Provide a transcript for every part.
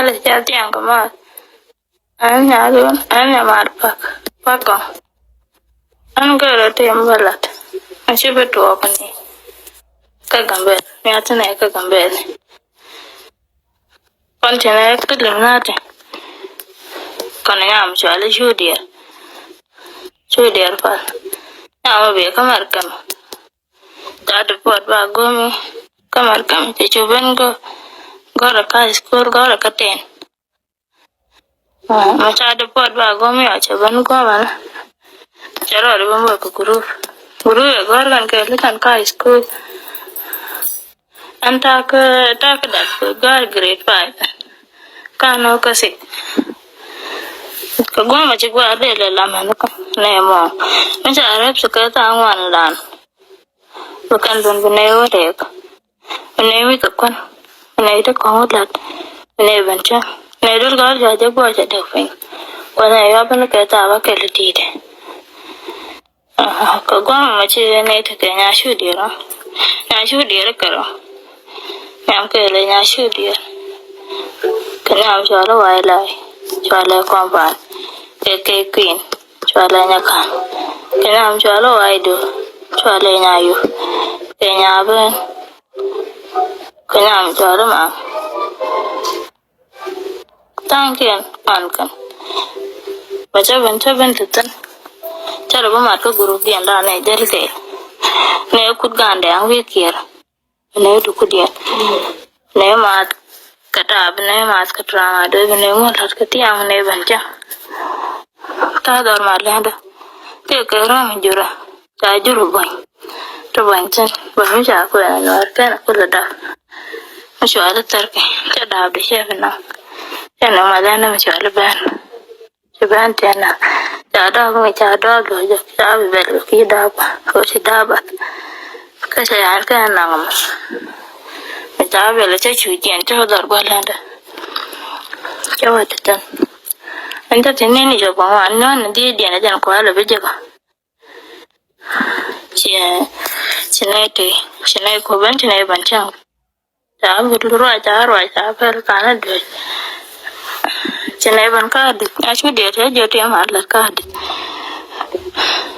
le cha tiang ka ma an nya luôn an nya mar pak ko an ga ro tem balat an chi beto ko ni ka gambe ni atene ka gambe ni kon tene ka limnate kon yam chale chudier pa ya be kamar kam ta de pot ba gomi kamar kam te chuben go gora ka skor gora ka ten ma ta de pot ba gomi a chuben go ba charo de bo ko guru e gor kan ke likan ka skor anta ka da gar grade 5 kano ka se ka goma ci gwa de la man ko ne mo ma ja arab su ka ta wan lan bukan don bene o de ne mi ka kon ne de ko lat ne bancha ne dul gar ja je gwa ja de fin ko ne ya ban ka ta ba ke liti de ka goma ma ci ne ta ke nya shu de ro ka ro yam ke le nya shu de ka na jo lo wai lai jo le ko ba ke queen chwala nya kan kena am chwala waido chwala nya yu kenya ben kenya am chwala ma tangken an kan baca ben tutan cara ba mat ko guru bian da ne del ke ne kut gande ang wi kier ne du ku dia ne mat kata ne mat katra do ne mo lat ke tiang ne ban ja ta dor ma lenda ke ram jura ta juru boy to ban chen ba mi ja ko na no ta na ko da ma sho ala tar ke ta da de she na ta na ma da na ma sho ala ban she ban ta na ta da ko ta da do ja ta bi bel ki da ba ko she da ba ka she an ka na ma ta bel che chu jen to dor ba lenda ke wa ta anta teneni jo ba wa no na di na jan ko ala be ba chinai ko ban chinai ban chang ta bu ro ta per kana de chinai ban ka de a chu de te jo te ma la ka de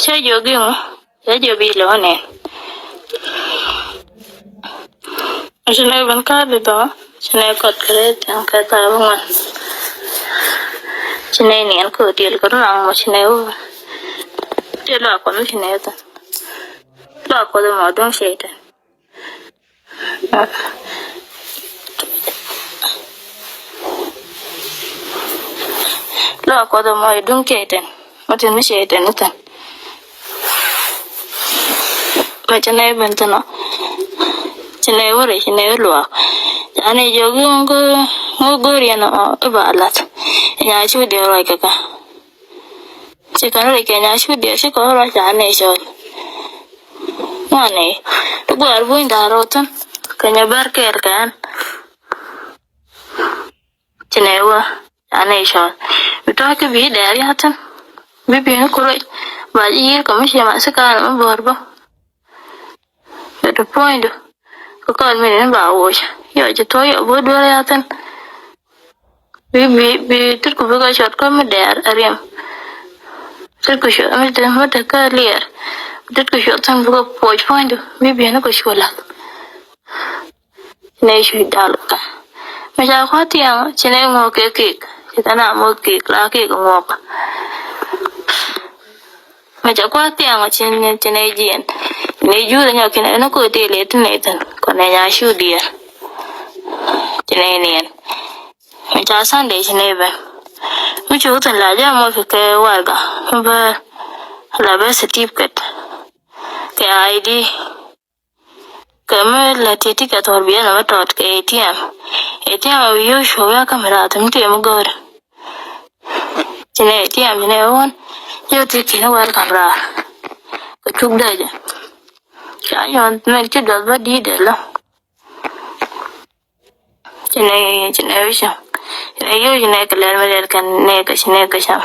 che jo gi mo che jo bi lo ne chinai ban ka de to chinai ko kre ta ka ta ba chinai ni an ko tiel ko na mo chinai o te la ko no chinai ta la ko de mo don sheta la ko de mo don keten mo te mi sheta ni ta ma chinai ban ta no chinai wo re chinai lo ane jogi ngo gori na balat nya chu de ro ka se kan re ke nya chu de se ko ro ja ne so mane to gar bu nda ro tan ka nya bar ke kan chinewa ane so to ke bi de ya tan bi no ko ba yi ko mi se ma se ka ma bor ba to point ko kan mi ne ba wo yo je to yo bo do ya tan bi tur ko ga shot ko mi der ariam tur ko shot mi de mo ta ka lier tur ko shot tan bu ko point bi no ko shola ne shi dal ka me ja ko ti ya chine mo ke ta na mo ke la ke ko mo ka me ja ko ti ya chine jien ne ju da nya ke na ko te le ne tan ko ne ya shu dia chine ne me ja san de chine ba mu chu tan la ja mo ke wa ga ba la ba certificate ke id kama la titi ka torbia na tot ke ATM yo show ya kamera tum te mo gor chine ATM ne won yo ti ki na war kamera ko chuk da ja ya yon me ti dal ba di de la chine yo sha yo ne ka ler me kan ne ka chine ka sha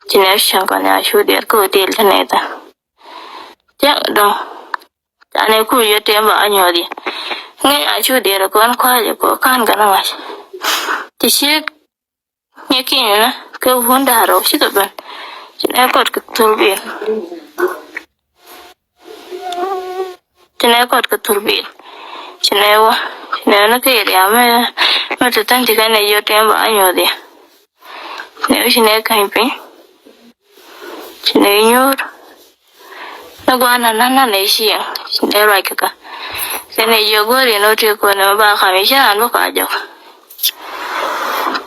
chine sha ka na shu der ko tel ne ta ja do ane ku yo te ba anyo di ngai a chu de ko an kwa je ko kan ga na Tishik nyekina ke wunda ro shika ban. Chine kot ke turbin. Chine kot ke turbin. Chine wa. Chine na ke ya ma tutang tika ne yo temba anyo dia. Chine kaimpi. Chine nyor. Na gwana nana ne shiya. Chine rai kaka. Chine yo gori no te ko na ba khamisha an ba jo.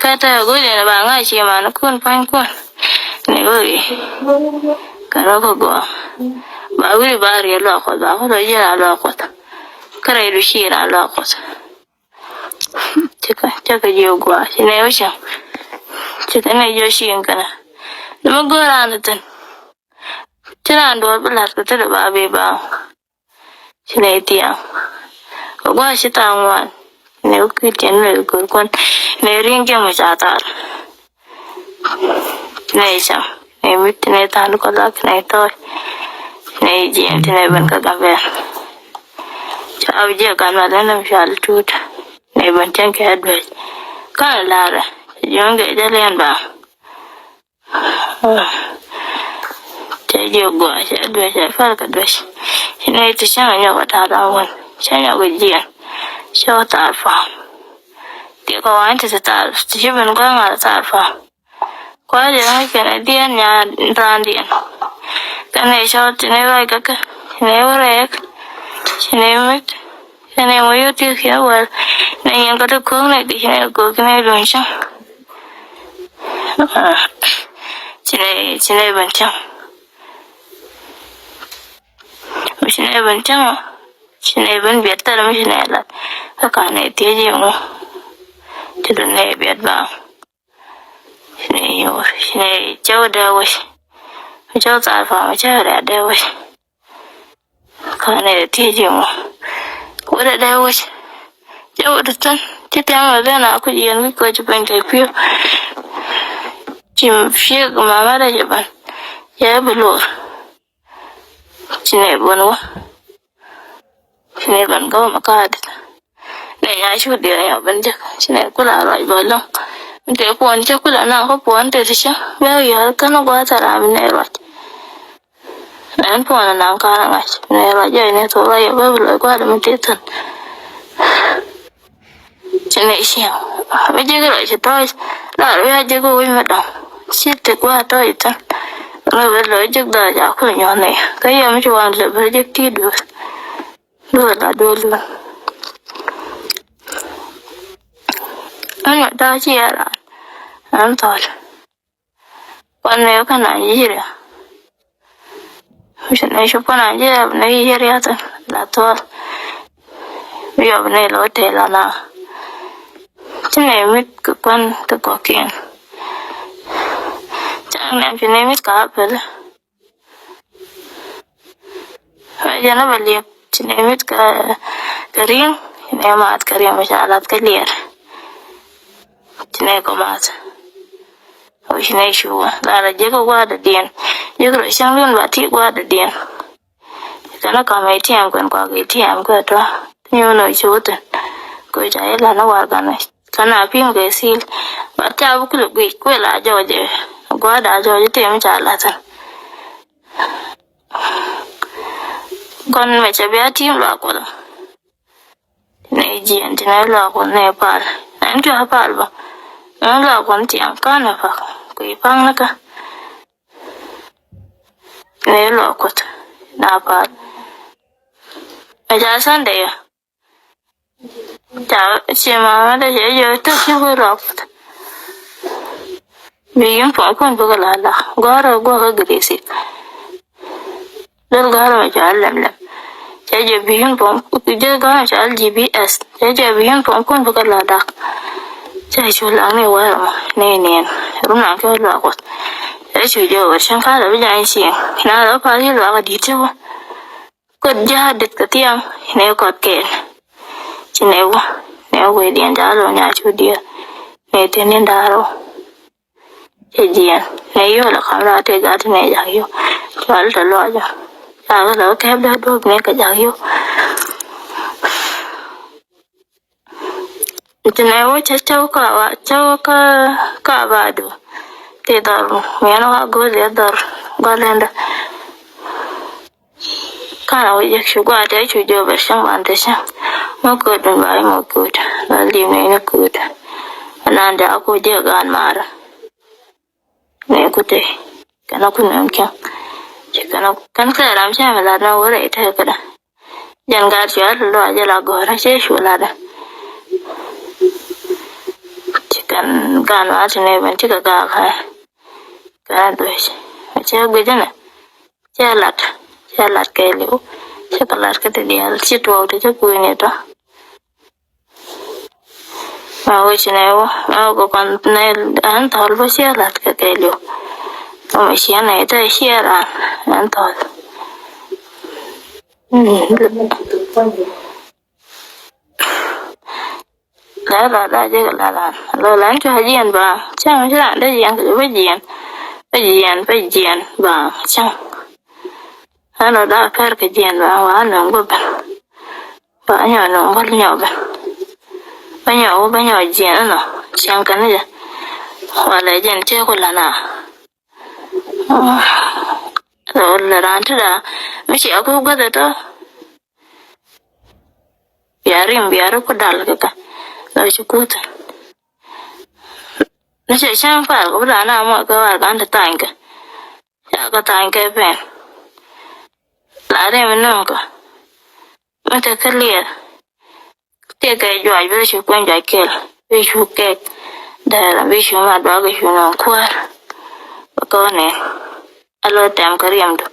Kata gori na ba nga chi ma na kun pan kun. Ne gori. Karo ko go. Ba wi ba ri lo ko ba ko ya lo ko. Kara ilu shira lo ko. Chaka yo go. Chine yo sha. Chika ne yo shi kana. Dama gora na tan. Chira ndo bulat ko tada ba be ba. Chine tiya. Ko gwa shi ta ngwan. Ne ku tiyan le ko kon. Ne ringe mo chatar. Ne sha. Ne mit ne tan ko lak ne to. Ne ji ne ban ka gambe. Cha awje kan ma dan shal tut. Ne ban tan ka adwe. Kan lara. Yonge jalen ba. Yo go I adwe I felt adwe. She need to show you what I want. Show you with you. Show that farm. They go on to the tal. She been going out of that farm. Quite a Canadian yard Randian. Can I show to never like a never egg? She named it. She named you to here well. Then you got a cook like the cooking a lunch. She never tell. Shine ban chama shine ban betar mi shine la haka ne teje mu tudu ne bet ba shine yo shine jawda wash jawda fa ma jawda da wash ka ne teje mu wada da wash jawda tan tita ma da na ku yin mi ko ji ban ta fiyo jim fiye ga mama da jaban ya bulo shine bonwa shine ban go makad ne ya shu de ya ban ja shine kula rai bolon de pon cha kula na ko pon te sha ba ya kana go ta ra ne ro nan pon na ka na ne ro ja ne to ya ba lo ko da mi te tan shine shi ba je ga shi to la ro ya je go wi ma da shi te kwa to ita rồi lời trước đời giáo của nhỏ này cái em cho anh là với giấc tí được đưa là đưa luôn anh nhận ta chia là anh thôi con nếu cái này gì đấy chuyện này chụp con này chứ này gì đấy là thôi bây giờ này lỗi thế là nào cái này mới cực quan cực có kiện làm chuyện này mới cả vậy bây giờ nó bật liệp chuyện này mới cả riêng chuyện này mà cả riêng mới là cái liệt chuyện này có mà rồi chuyện này chú là giờ có qua được điện giờ rồi sang luôn và thi qua được điện cái nó còn mấy tiền còn qua cái tiền của đó nhiều nơi chú tình coi trái là nó qua cái nào phim cái xí và cháu cứ lúc bị quên lại rồi qua đã rồi thì em trả lại thật con mẹ sẽ bé thêm loại của này diện thì này loại của này phải anh chưa phải ba nó loại của tiền con là phải quỷ băng nữa cả này loại của nào phải mẹ trả sang đây à trả chị mà đây giờ giờ tôi chưa có loại Bikin pokon buka lala, gora gua gerisi. Dal gora macam lem. Jadi bikin pokon, jadi gora macam GPS. Jadi bikin pokon buka lala. Jadi culang ni wah, ni, rumah kau luar. Jadi cuci sangka tapi jangan siang. Nah, lalu pagi luar di tu. Kau jahat ketiang, ni kau ken. Cinewa, ni aku dia jalan nyacu dia. Ni tenin daro. Jian, này yo là khám ra thì gạt này dạng yo, cho là lo cho, cái đó kém đó đôi này cái dạng yo, Tunawo chaw ka badu te dor meno ga go de dor galenda kana wo yek shugwa ta chu jo ber shang wan ta sha mo ko dun bai mo ko la li ne ko ta ananda ko je gan mara ne ko te kana ku nan kya kana kan ka ram sha la na wo re ta ka da jan ga cha lo ja la go ra che shu la da kan gan wa ne ban ti ka ga ka do che go jana che lat ke lu che ka lat ke te dia chi to te ku ne to ma wo che ne wo ma ko kan ne an thol bo che lat ke lu to ma che ne te che ra an thol la je la lo lan cho hajian ba chang cha da jian ke ba jian ba chang ano da per ke jian ba wa no go ba nya no ba nya ba nya jian no chang kan ja wa la jian che ko la na lo la ran ta mi chi aku ga da to biar ko dal ka lo chu ku ta nó sẽ sang phải có là nào mọi cái bài bán thật tành cả chả có tành cái bèn lại đây mình nông cả mình thấy cái liệt cái giỏi với chú quen giỏi kia với chú kẹt đây là với chú mà đó cái chú nó qua và con này alo tem cái riêng được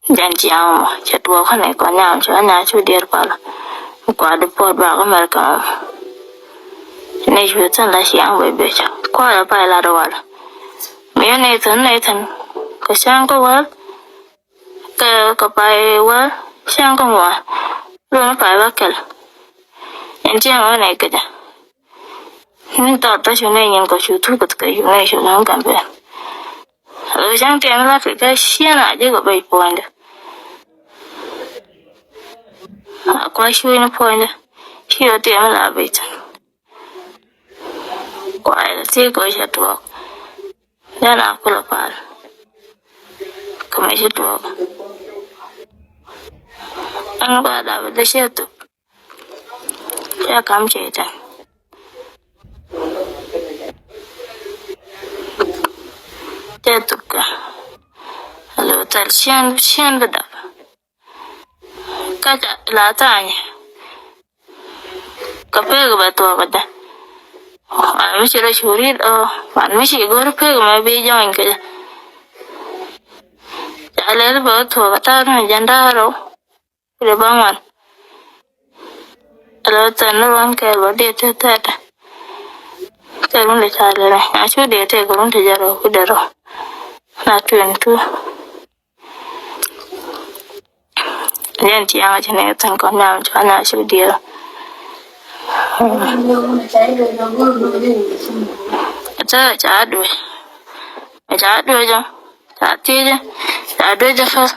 dan chiang mà chặt vào cái này có nhau cho nhà chú điên qua là qua được bọt vào cái mặt cả này chú chân là xiang với bé cháu qua là bài là đồ là mấy này thân cái sang có quá cái bài quá sang có mà luôn nó phải bắt cái anh chị em này cái đó nhưng tao chú này nhìn có chú thu cái chú này chú nó cảm biết rồi sang tiền là cái xiên à chứ có bảy point qua chú nó point chú tiền là bảy trăm qua là chỉ có chặt vào nhà nào cũng là phải không chặt vào anh qua đã bị chết tụt ya cảm chết rồi chết tụt cả rồi tal xiên bị đập cái là tanya cái bê cái bát cái đó anh mới chỉ là churi anh mới chỉ gọi bê cái mà bê giang cái chả lẽ là bữa thua cái tao nó dán đá rồi cái băng anh rồi tao nó băng cái bữa đi tới tới cái lúc này chả lẽ này anh chú đi tới cái lúc thì giờ rồi cái đó rồi là chuyện tu nên chị ăn cho nên thằng con nào cho anh chú đi rồi chả đuổi cho chả tiếc chả đuổi cho phật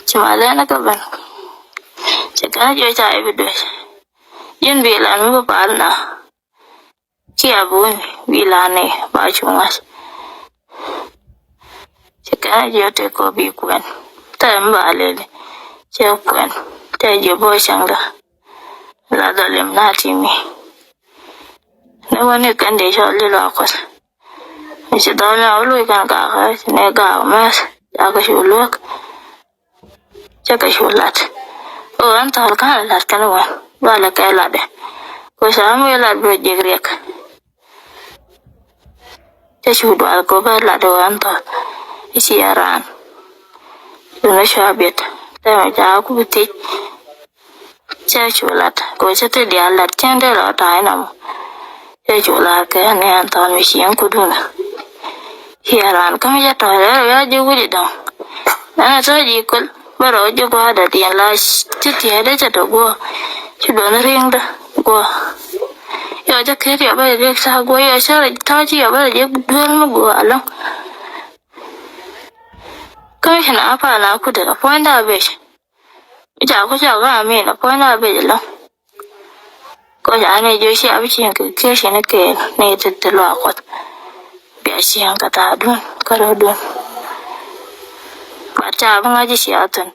chỉ mà lên nó các bạn chỉ cái chơi chạy bị đuổi yên bị là nó có bạn nào chia buồn bị là này bao chung á chỉ cái chơi thì có bị quen tại em bảo lên chơi quen tại giờ bôi sang đó là đồ liềm na thì mi nếu mà nếu cần để cho lên lọ con mình sẽ đào nhau lui càng cả cái này gạo mà đã cái chuột luộc chắc cái chuột lạt anh thảo cái lạt cái nào và là cái lạt đấy có sao mới lạt bị giết riek cái chuột vào có ba lạt đồ anh thảo isi aran nó cho biết tại mà cháu cũng biết chơi chuột lạt có sẽ tới dia lạt chân đây là tai nằm chơi chuột lạt cái này anh thảo mới xiên cứ đúng là hiaran kami ya to ya jugu di dong ana so ji kul baro jugu ada di la titi ada jado go chudo na ring da go ya ja ke ya ba de sa go ya sha ta ji ya ba de dual mu go along kai hina apa na ku da point da be ja ko ja ga me na point da be lo ko ja ne jo shi abi chin ke shi ne ke ne te lo ko bi shi an ka ta dun ka ro dun ba ta ba ngaji shi atun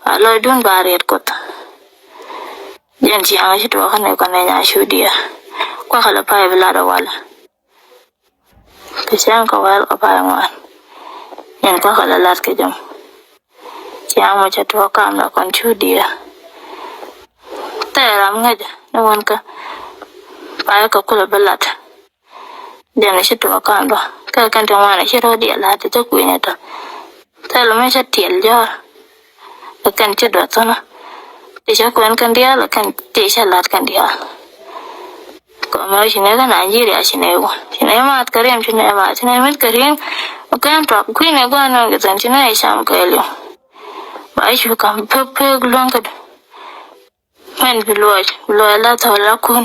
a lo dun ba re ko jen shi an shi to ka ne nya shu dia ko kala pa bi la da wala ke shan ka wal ka pa ngwan yen ko kala lat ke jam yang mo cha to kam la kon shu dia ta ram ngaja no wan ka pa ka kula balat jen shi to kam do ka kan to wana shi ro dia la ta ku ne to ta lo me cha tiel jo kan chi do to na ti cha kon kan dia la kan ti cha lat kan dia ko ma shi ne ga Nigeria shi ne ma at karem shi ne ma shi ne mit karin kan to ku ne go na ga tan shi ne sham ka le ba shi kam pe glon ka man biloj lo la ta la kun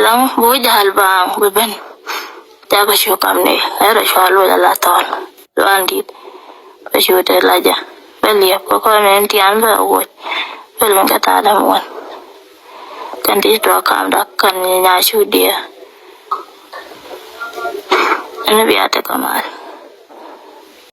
lang bo jahal ba be ben ta ga shi kam ne era shi lo la ta lo andi ba shi ta la ja beli ko ko ne ti an ba wo beli ka ta da mo kan di to kam da kan nya shu dia ini biata kamal